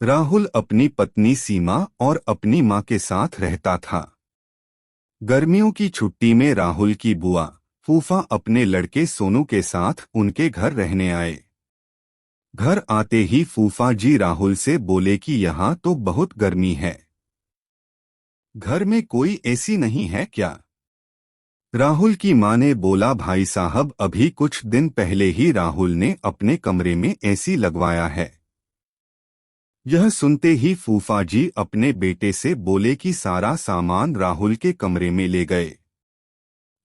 राहुल अपनी पत्नी सीमा और अपनी मां के साथ रहता था। गर्मियों की छुट्टी में राहुल की बुआ फूफा अपने लड़के सोनू के साथ उनके घर रहने आए। घर आते ही फूफा जी राहुल से बोले कि यहाँ तो बहुत गर्मी है, घर में कोई एसी नहीं है क्या? राहुल की मां ने बोला, भाई साहब अभी कुछ दिन पहले ही राहुल ने अपने कमरे में एसी लगवाया है। यह सुनते ही फूफा जी अपने बेटे से बोले कि सारा सामान राहुल के कमरे में ले गए।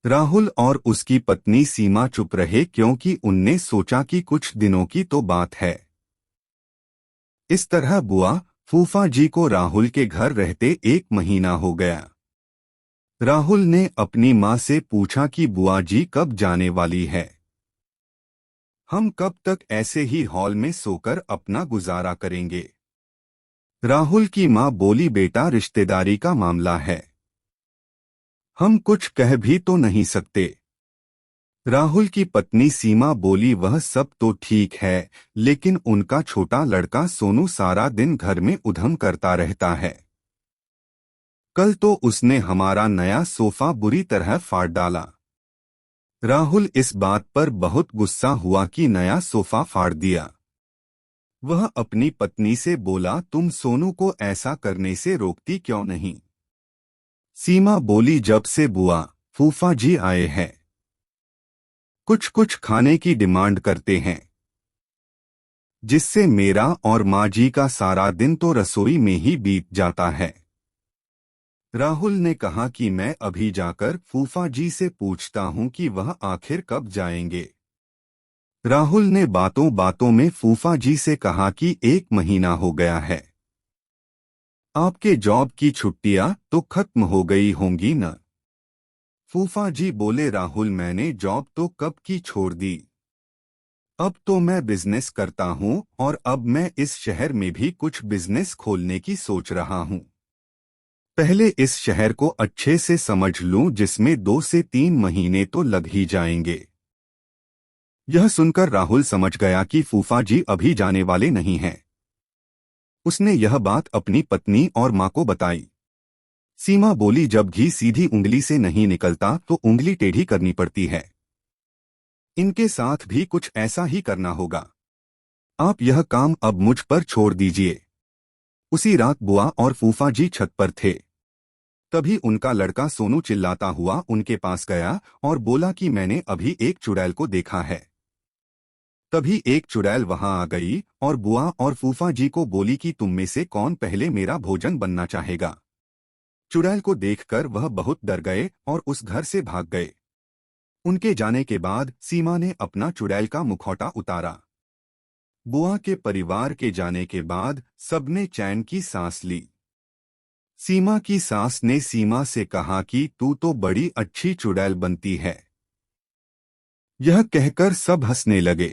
राहुल और उसकी पत्नी सीमा चुप रहे क्योंकि उनने सोचा कि कुछ दिनों की तो बात है। इस तरह बुआ फूफा जी को राहुल के घर रहते 1 महीना हो गया। राहुल ने अपनी मां से पूछा कि बुआ जी कब जाने वाली है? हम कब तक ऐसे ही हॉल में सोकर अपना गुजारा करेंगे? राहुल की मां बोली, बेटा रिश्तेदारी का मामला है, हम कुछ कह भी तो नहीं सकते। राहुल की पत्नी सीमा बोली, वह सब तो ठीक है, लेकिन उनका छोटा लड़का सोनू सारा दिन घर में उधम करता रहता है। कल तो उसने हमारा नया सोफा बुरी तरह फाड़ डाला। राहुल इस बात पर बहुत गुस्सा हुआ कि नया सोफा फाड़ दिया। वह अपनी पत्नी से बोला, तुम सोनू को ऐसा करने से रोकती क्यों नहीं? सीमा बोली, जब से बुआ फूफा जी आए हैं कुछ कुछ खाने की डिमांड करते हैं, जिससे मेरा और माँ जी का सारा दिन तो रसोई में ही बीत जाता है। राहुल ने कहा कि मैं अभी जाकर फूफा जी से पूछता हूँ कि वह आखिर कब जाएंगे। राहुल ने बातों बातों में फूफा जी से कहा कि 1 महीना हो गया है, आपके जॉब की छुट्टियां तो खत्म हो गई होंगी न? फूफा जी बोले, राहुल मैंने जॉब तो कब की छोड़ दी, अब तो मैं बिजनेस करता हूँ और अब मैं इस शहर में भी कुछ बिजनेस खोलने की सोच रहा हूँ। पहले इस शहर को अच्छे से समझ लूं, जिसमें 2 से 3 महीने तो लग ही जाएंगे। यह सुनकर राहुल समझ गया कि फूफा जी अभी जाने वाले नहीं हैं। उसने यह बात अपनी पत्नी और मां को बताई। सीमा बोली, जब घी सीधी उंगली से नहीं निकलता तो उंगली टेढ़ी करनी पड़ती है, इनके साथ भी कुछ ऐसा ही करना होगा। आप यह काम अब मुझ पर छोड़ दीजिए। उसी रात बुआ और फूफा जी छत पर थे। तभी उनका लड़का सोनू चिल्लाता हुआ उनके पास गया और बोला कि मैंने अभी एक चुड़ैल को देखा है। तभी एक चुड़ैल वहां आ गई और बुआ और फूफा जी को बोली कि तुम में से कौन पहले मेरा भोजन बनना चाहेगा। चुड़ैल को देखकर वह बहुत डर गए और उस घर से भाग गए। उनके जाने के बाद सीमा ने अपना चुड़ैल का मुखौटा उतारा। बुआ के परिवार के जाने के बाद सबने चैन की सांस ली। सीमा की सास ने सीमा से कहा कि तू तो बड़ी अच्छी चुड़ैल बनती है। यह कहकर सब हंसने लगे।